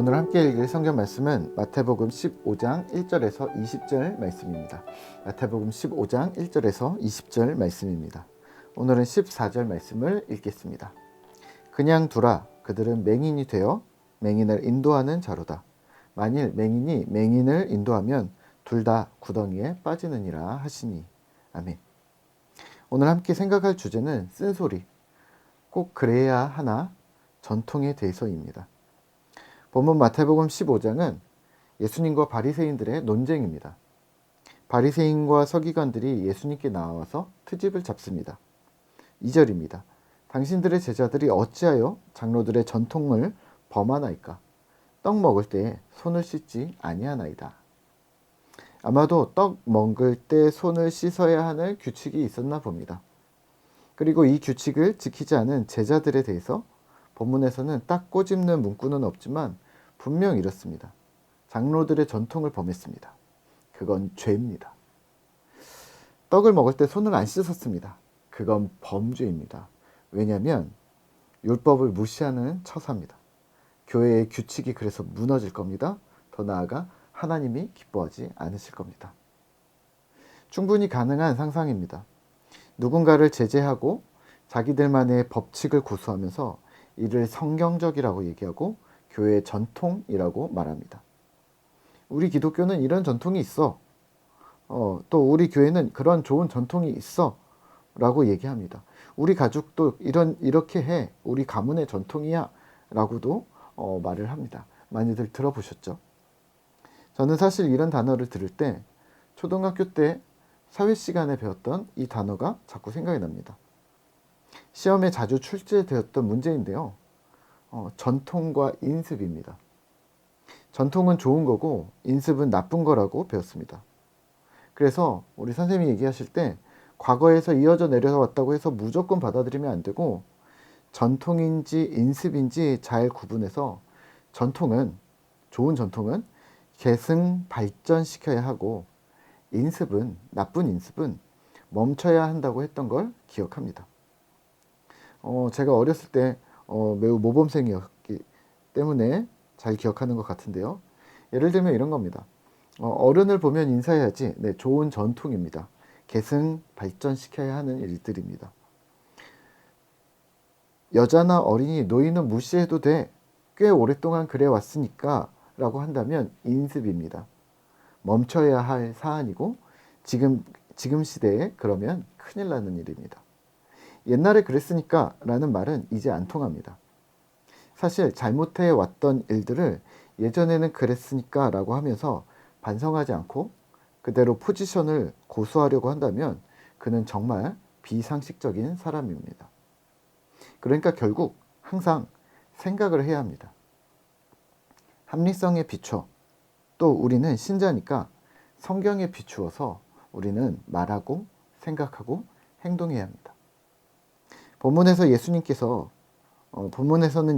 오늘 함께 읽을 성경 말씀은 마태복음 15장 1절에서 20절 말씀입니다. 마태복음 15장 1절에서 20절 말씀입니다. 오늘은 14절 말씀을 읽겠습니다. 그냥 두라. 그들은 맹인이 되어 맹인을 인도하는 자로다. 만일 맹인이 맹인을 인도하면 둘 다 구덩이에 빠지느니라 하시니. 아멘. 오늘 함께 생각할 주제는 쓴소리. 꼭 그래야 하나 전통에 대해서입니다. 본문 마태복음 15장은 예수님과 바리새인들의 논쟁입니다. 바리새인과 서기관들이 예수님께 나와서 트집을 잡습니다. 2절입니다. 당신들의 제자들이 어찌하여 장로들의 전통을 범하나이까? 떡 먹을 때 손을 씻지 아니하나이다. 아마도 떡 먹을 때 손을 씻어야 하는 규칙이 있었나 봅니다. 그리고 이 규칙을 지키지 않은 제자들에 대해서 본문에서는 딱 꼬집는 문구는 없지만 분명 이렇습니다. 장로들의 전통을 범했습니다. 그건 죄입니다. 떡을 먹을 때 손을 안 씻었습니다. 그건 범죄입니다. 왜냐하면 율법을 무시하는 처사입니다. 교회의 규칙이 그래서 무너질 겁니다. 더 나아가 하나님이 기뻐하지 않으실 겁니다. 충분히 가능한 상상입니다. 누군가를 제재하고 자기들만의 법칙을 고수하면서 이를 성경적이라고 얘기하고 교회의 전통이라고 말합니다. 우리 기독교는 이런 전통이 있어. 또 우리 교회는 그런 좋은 전통이 있어 라고 얘기합니다. 우리 가족도 이렇게 해. 우리 가문의 전통이야 라고도 말을 합니다. 많이들 들어보셨죠? 저는 사실 이런 단어를 들을 때 초등학교 때 사회 시간에 배웠던 이 단어가 자꾸 생각이 납니다. 시험에 자주 출제되었던 문제인데요. 전통과 인습입니다. 전통은 좋은 거고 인습은 나쁜 거라고 배웠습니다. 그래서 우리 선생님이 얘기하실 때 과거에서 이어져 내려왔다고 해서 무조건 받아들이면 안 되고 전통인지 인습인지 잘 구분해서 좋은 전통은 계승 발전시켜야 하고 나쁜 인습은 멈춰야 한다고 했던 걸 기억합니다. 제가 어렸을 때 매우 모범생이었기 때문에 잘 기억하는 것 같은데요. 예를 들면 이런 겁니다. 어른을 보면 인사해야지. 네, 좋은 전통입니다. 계승 발전시켜야 하는 일들입니다. 여자나 어린이, 노인은 무시해도 돼. 꽤 오랫동안 그래 왔으니까 라고 한다면 인습입니다. 멈춰야 할 사안이고 지금 시대에 그러면 큰일 나는 일입니다. 옛날에 그랬으니까 라는 말은 이제 안 통합니다. 사실 잘못해 왔던 일들을 예전에는 그랬으니까 라고 하면서 반성하지 않고 그대로 포지션을 고수하려고 한다면 그는 정말 비상식적인 사람입니다. 그러니까 결국 항상 생각을 해야 합니다. 합리성에 비춰 또 우리는 신자니까 성경에 비추어서 우리는 말하고 생각하고 행동해야 합니다. 본문에서는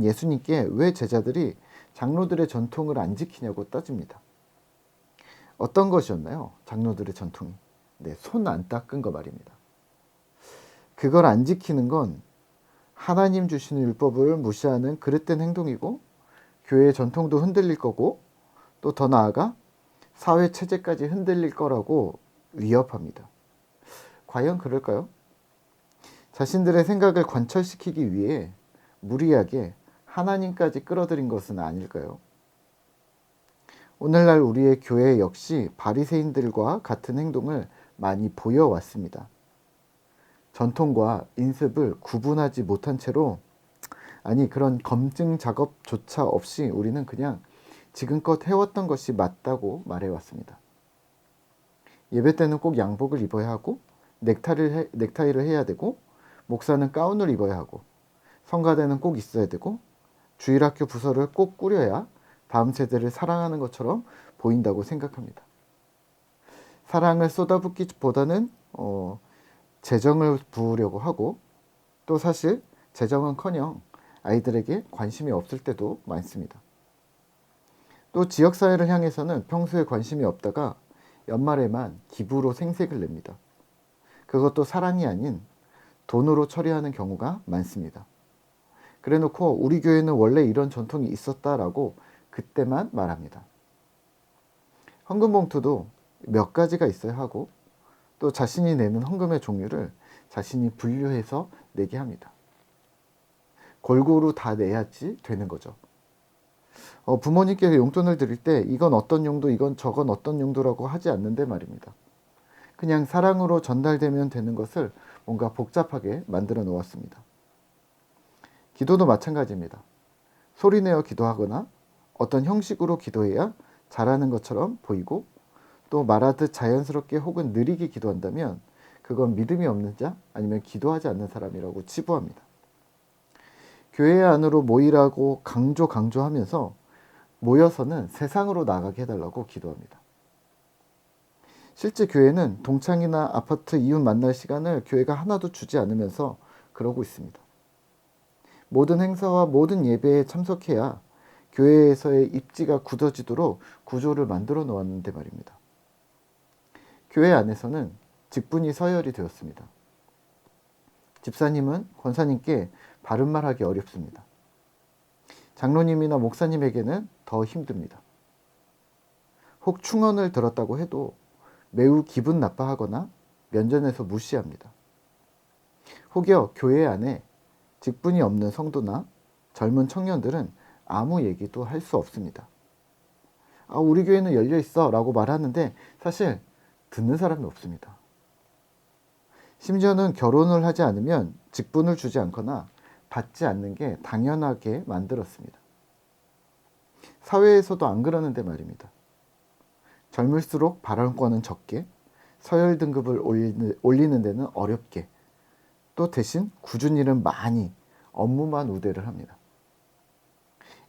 예수님께 왜 제자들이 장로들의 전통을 안 지키냐고 따집니다. 어떤 것이었나요? 장로들의 전통이. 네, 손 안 닦은 거 말입니다. 그걸 안 지키는 건 하나님 주시는 율법을 무시하는 그릇된 행동이고 교회의 전통도 흔들릴 거고 또 더 나아가 사회 체제까지 흔들릴 거라고 위협합니다. 과연 그럴까요? 자신들의 생각을 관철시키기 위해 무리하게 하나님까지 끌어들인 것은 아닐까요? 오늘날 우리의 교회 역시 바리새인들과 같은 행동을 많이 보여왔습니다. 전통과 인습을 구분하지 못한 채로 그런 검증 작업조차 없이 우리는 그냥 지금껏 해왔던 것이 맞다고 말해왔습니다. 예배 때는 꼭 양복을 입어야 하고 넥타이를 해야 되고 목사는 가운을 입어야 하고 성가대는 꼭 있어야 되고 주일학교 부서를 꼭 꾸려야 다음 세대를 사랑하는 것처럼 보인다고 생각합니다. 사랑을 쏟아붓기보다는 재정을 부으려고 하고 또 사실 재정은커녕 아이들에게 관심이 없을 때도 많습니다. 또 지역사회를 향해서는 평소에 관심이 없다가 연말에만 기부로 생색을 냅니다. 그것도 사랑이 아닌 돈으로 처리하는 경우가 많습니다. 그래놓고 우리 교회는 원래 이런 전통이 있었다라고 그때만 말합니다. 헌금 봉투도 몇 가지가 있어야 하고 또 자신이 내는 헌금의 종류를 자신이 분류해서 내게 합니다. 골고루 다 내야지 되는 거죠. 부모님께 용돈을 드릴 때 이건 어떤 용도, 이건 저건 어떤 용도라고 하지 않는데 말입니다. 그냥 사랑으로 전달되면 되는 것을 뭔가 복잡하게 만들어 놓았습니다. 기도도 마찬가지입니다. 소리내어 기도하거나 어떤 형식으로 기도해야 잘하는 것처럼 보이고 또 말하듯 자연스럽게 혹은 느리게 기도한다면 그건 믿음이 없는 자 아니면 기도하지 않는 사람이라고 치부합니다. 교회 안으로 모이라고 강조하면서 모여서는 세상으로 나가게 해달라고 기도합니다. 실제 교회는 동창이나 아파트 이웃 만날 시간을 교회가 하나도 주지 않으면서 그러고 있습니다. 모든 행사와 모든 예배에 참석해야 교회에서의 입지가 굳어지도록 구조를 만들어 놓았는데 말입니다. 교회 안에서는 직분이 서열이 되었습니다. 집사님은 권사님께 바른 말하기 어렵습니다. 장로님이나 목사님에게는 더 힘듭니다. 혹 충언을 들었다고 해도 매우 기분 나빠하거나 면전에서 무시합니다. 혹여 교회 안에 직분이 없는 성도나 젊은 청년들은 아무 얘기도 할 수 없습니다. 우리 교회는 열려 있어 라고 말하는데 사실 듣는 사람이 없습니다. 심지어는 결혼을 하지 않으면 직분을 주지 않거나 받지 않는 게 당연하게 만들었습니다. 사회에서도 안 그러는데 말입니다. 젊을수록 발언권은 적게, 서열 등급을 올리는 데는 어렵게, 또 대신 굳은 일은 많이, 업무만 우대를 합니다.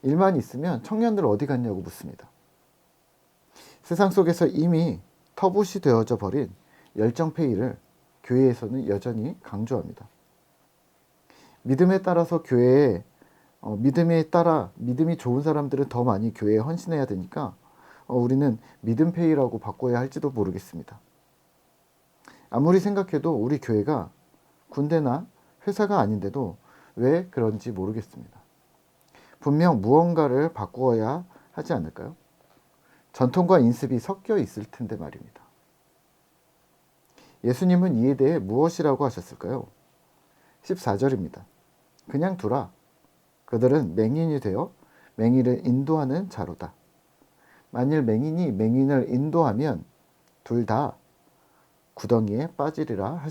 일만 있으면 청년들 어디 갔냐고 묻습니다. 세상 속에서 이미 터부시 되어져 버린 열정페이를 교회에서는 여전히 강조합니다. 믿음에 따라서 믿음이 좋은 사람들은 더 많이 교회에 헌신해야 되니까 우리는 믿음페이라고 바꿔야 할지도 모르겠습니다. 아무리 생각해도 우리 교회가 군대나 회사가 아닌데도 왜 그런지 모르겠습니다. 분명 무언가를 바꾸어야 하지 않을까요? 전통과 인습이 섞여 있을 텐데 말입니다. 예수님은 이에 대해 무엇이라고 하셨을까요? 14절입니다. 그냥 두라. 그들은 맹인이 되어 맹인을 인도하는 자로다. 만일 맹인이 맹인을 인도하면 둘 다 구덩이에 빠지리라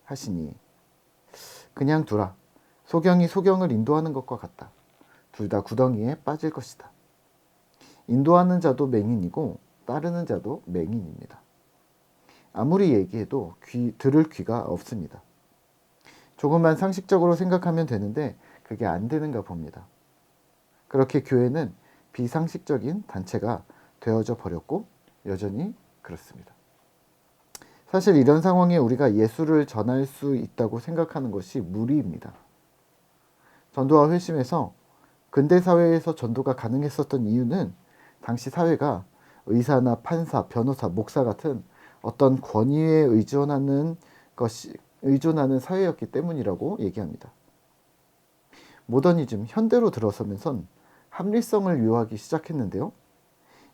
하시니 그냥 두라. 소경이 소경을 인도하는 것과 같다. 둘 다 구덩이에 빠질 것이다. 인도하는 자도 맹인이고 따르는 자도 맹인입니다. 아무리 얘기해도 들을 귀가 없습니다. 조금만 상식적으로 생각하면 되는데 그게 안 되는가 봅니다. 그렇게 교회는 비상식적인 단체가 되어져 버렸고 여전히 그렇습니다. 사실 이런 상황에 우리가 예수를 전할 수 있다고 생각하는 것이 무리입니다. 전도와 회심에서 근대 사회에서 전도가 가능했었던 이유는 당시 사회가 의사나 판사, 변호사, 목사 같은 어떤 권위에 의존하는 사회였기 때문이라고 얘기합니다. 모더니즘, 현대로 들어서면선 합리성을 요하기 시작했는데요.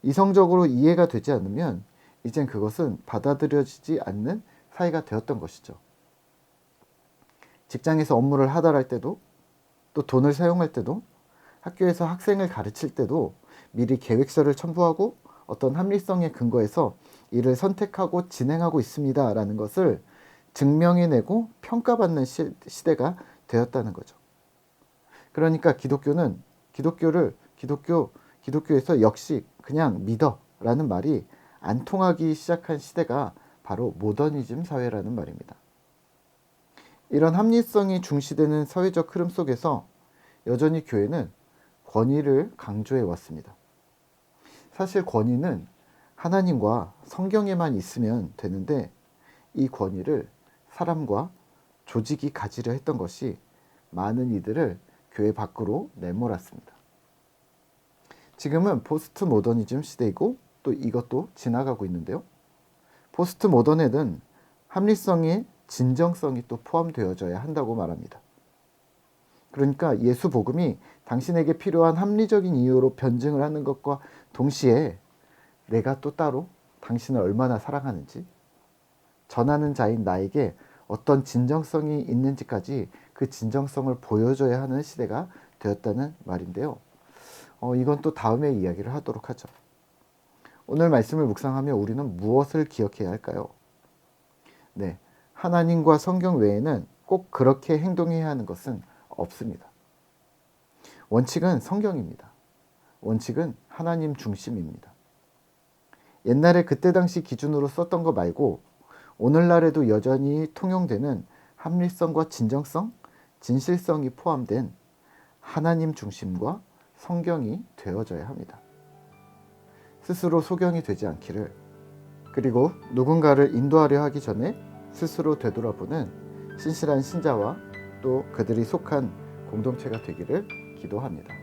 이성적으로 이해가 되지 않으면 이젠 그것은 받아들여지지 않는 사회가 되었던 것이죠. 직장에서 업무를 하달할 때도 또 돈을 사용할 때도 학교에서 학생을 가르칠 때도 미리 계획서를 첨부하고 어떤 합리성에 근거해서 이를 선택하고 진행하고 있습니다 라는 것을 증명해내고 평가받는 시대가 되었다는 거죠. 그러니까 기독교에서 역시 그냥 믿어 라는 말이 안 통하기 시작한 시대가 바로 모더니즘 사회라는 말입니다. 이런 합리성이 중시되는 사회적 흐름 속에서 여전히 교회는 권위를 강조해 왔습니다. 사실 권위는 하나님과 성경에만 있으면 되는데 이 권위를 사람과 조직이 가지려 했던 것이 많은 이들을 교회 밖으로 내몰았습니다. 지금은 포스트 모더니즘 시대이고 또 이것도 지나가고 있는데요. 포스트 모던에는 합리성의 진정성이 또 포함되어져야 한다고 말합니다. 그러니까 예수 복음이 당신에게 필요한 합리적인 이유로 변증을 하는 것과 동시에 내가 또 따로 당신을 얼마나 사랑하는지, 전하는 자인 나에게 어떤 진정성이 있는지까지 그 진정성을 보여줘야 하는 시대가 되었다는 말인데요. 이건 또 다음에 이야기를 하도록 하죠. 오늘 말씀을 묵상하며 우리는 무엇을 기억해야 할까요? 네, 하나님과 성경 외에는 꼭 그렇게 행동해야 하는 것은 없습니다. 원칙은 성경입니다. 원칙은 하나님 중심입니다. 옛날에 그때 당시 기준으로 썼던 거 말고 오늘날에도 여전히 통용되는 합리성과 진정성, 진실성이 포함된 하나님 중심과 성경이 되어져야 합니다. 스스로 소경이 되지 않기를, 그리고 누군가를 인도하려 하기 전에 스스로 되돌아보는 신실한 신자와 또 그들이 속한 공동체가 되기를 기도합니다.